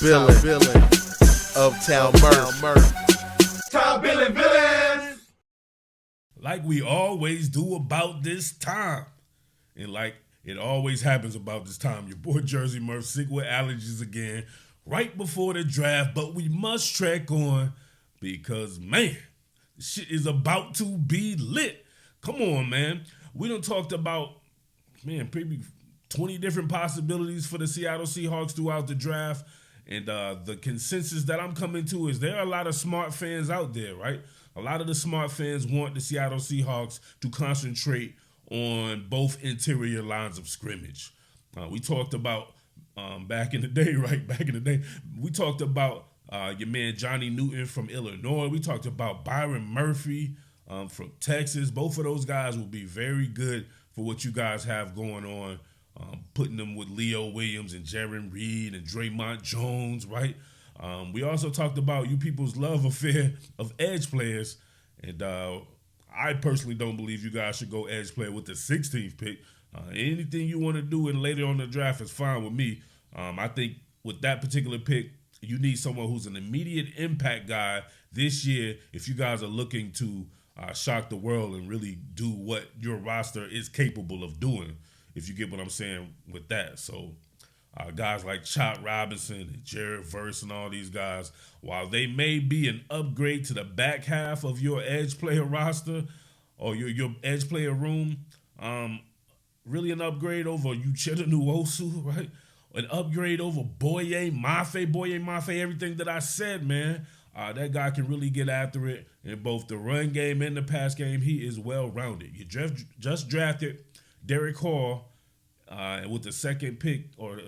Billin, Uptown Murph. Top Billin. Like we always do about this time. And like it always happens about this time, your boy Jersey Murph sick with allergies again right before the draft, but we must trek on because, man, this shit is about to be lit. Come on, man. We done talked about, maybe 20 different possibilities for the Seattle Seahawks throughout the draft. And the consensus that I'm coming to is there are a lot of smart fans out there, right? A lot of the smart fans want the Seattle Seahawks to concentrate on both interior lines of scrimmage. We talked about back in the day, right? Back in the day, we talked about your man Johnny Newton from Illinois. We talked about Byron Murphy from Texas. Both of those guys will be very good for what you guys have going on. Putting them with Leo Williams and Jaron Reed and Draymond Jones, right? We also talked about you people's love affair of edge players. And I personally don't believe you guys should go edge player with the 16th pick. Anything you want to do and later on the draft is fine with me. I think with that particular pick, you need someone who's an immediate impact guy this year if you guys are looking to shock the world and really do what your roster is capable of doing, if you get what I'm saying with that. So guys like Chop Robinson and Jared Verse and all these guys, while they may be an upgrade to the back half of your edge player roster or your edge player room, really an upgrade over Uchenna Nwosu, right? An upgrade over Boye Mafe, everything that I said, man. That guy can really get after it in both the run game and the pass game. He is well-rounded. You just drafted Derek Hall with the second pick, or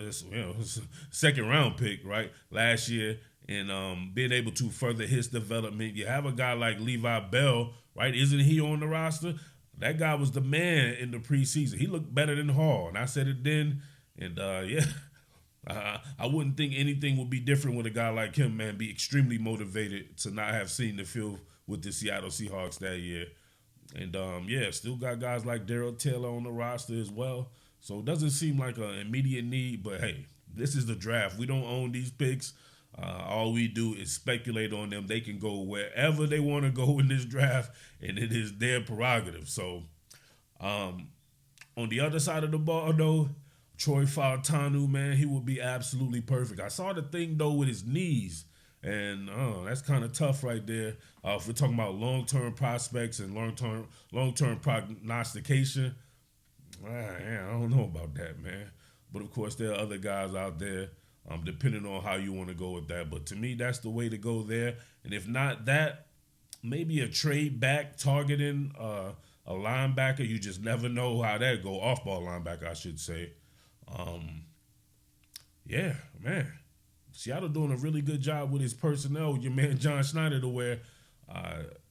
second round pick, right, last year, and being able to further his development. You have a guy like Levi Bell, right? Isn't he on the roster? That guy was the man in the preseason. He looked better than Hall, and I said it then. And I wouldn't think anything would be different with a guy like him, man. Be extremely motivated to not have seen the field with the Seattle Seahawks that year. And still got guys like Darrell Taylor on the roster as well. So it doesn't seem like an immediate need, but hey, this is the draft. We don't own these picks. All we do is speculate on them. They can go wherever they want to go in this draft, and it is their prerogative. So on the other side of the ball, though, Troy Fautanu, man, he would be absolutely perfect. I saw the thing, though, with his knees, and that's kind of tough right there. If we're talking about long-term prospects and long-term prognostication, I don't know about that, man. But, of course, there are other guys out there, depending on how you want to go with that. But to me, that's the way to go there. And if not that, maybe a trade back targeting a linebacker. You just never know how that go. Off-ball linebacker, I should say. Man. Seattle doing a really good job with his personnel, your man John Schneider, to where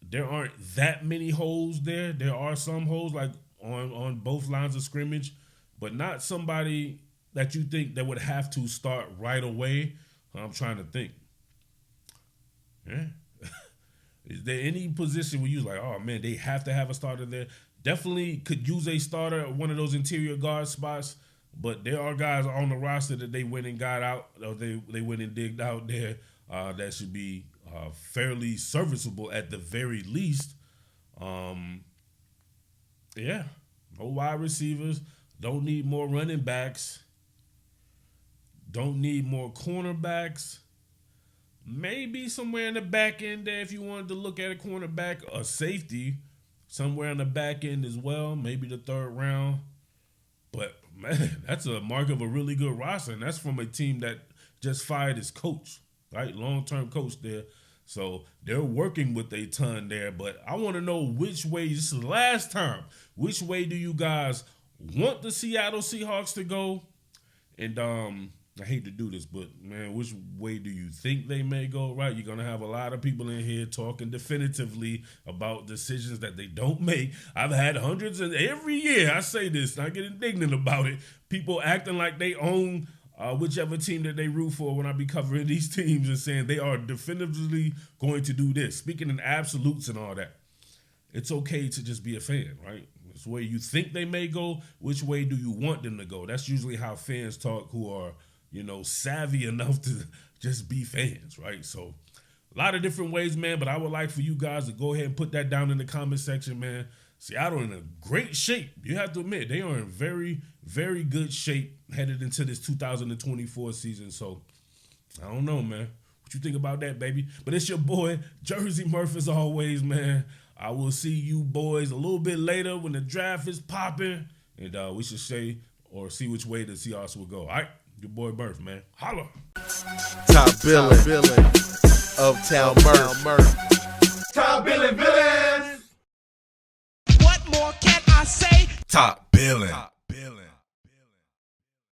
there aren't that many holes there. There are some holes, like on both lines of scrimmage, but not somebody that you think that would have to start right away. I'm trying to think. Yeah. Is there any position where you're like, oh, man, they have to have a starter there? Definitely could use a starter at one of those interior guard spots, but there are guys on the roster that they went and got out, or they went and digged out there that should be fairly serviceable at the very least. No wide receivers. Don't need more running backs. Don't need more cornerbacks. Maybe somewhere in the back end there, if you wanted to look at a cornerback, a safety, somewhere in the back end as well, maybe the third round. But, man, that's a mark of a really good roster, and that's from a team that just fired its coach, right? Long-term coach there. So they're working with a ton there, but I want to know which way, this is the last time, which way do you guys want the Seattle Seahawks to go? And I hate to do this, but, man, which way do you think they may go, right? You're going to have a lot of people in here talking definitively about decisions that they don't make. I've had hundreds, and every year I say this, and I get indignant about it. People acting like they own whichever team that they root for when I be covering these teams and saying they are definitively going to do this. Speaking in absolutes and all that. It's okay to just be a fan, right? It's where you think they may go. Which way do you want them to go? That's usually how fans talk who are, savvy enough to just be fans, right? So a lot of different ways, man, but I would like for you guys to go ahead and put that down in the comment section, man. Seattle in a great shape. You have to admit, they are in very, very good shape headed into this 2024 season. So, I don't know, man. What you think about that, baby? But it's your boy, Jersey Murph, as always, man. I will see you boys a little bit later when the draft is popping. And we should see which way the Seahawks will go. All right? Your boy Murph, man. Holla. Top Billin of Town Murph. Top Billin. What more can I say? Top Billin.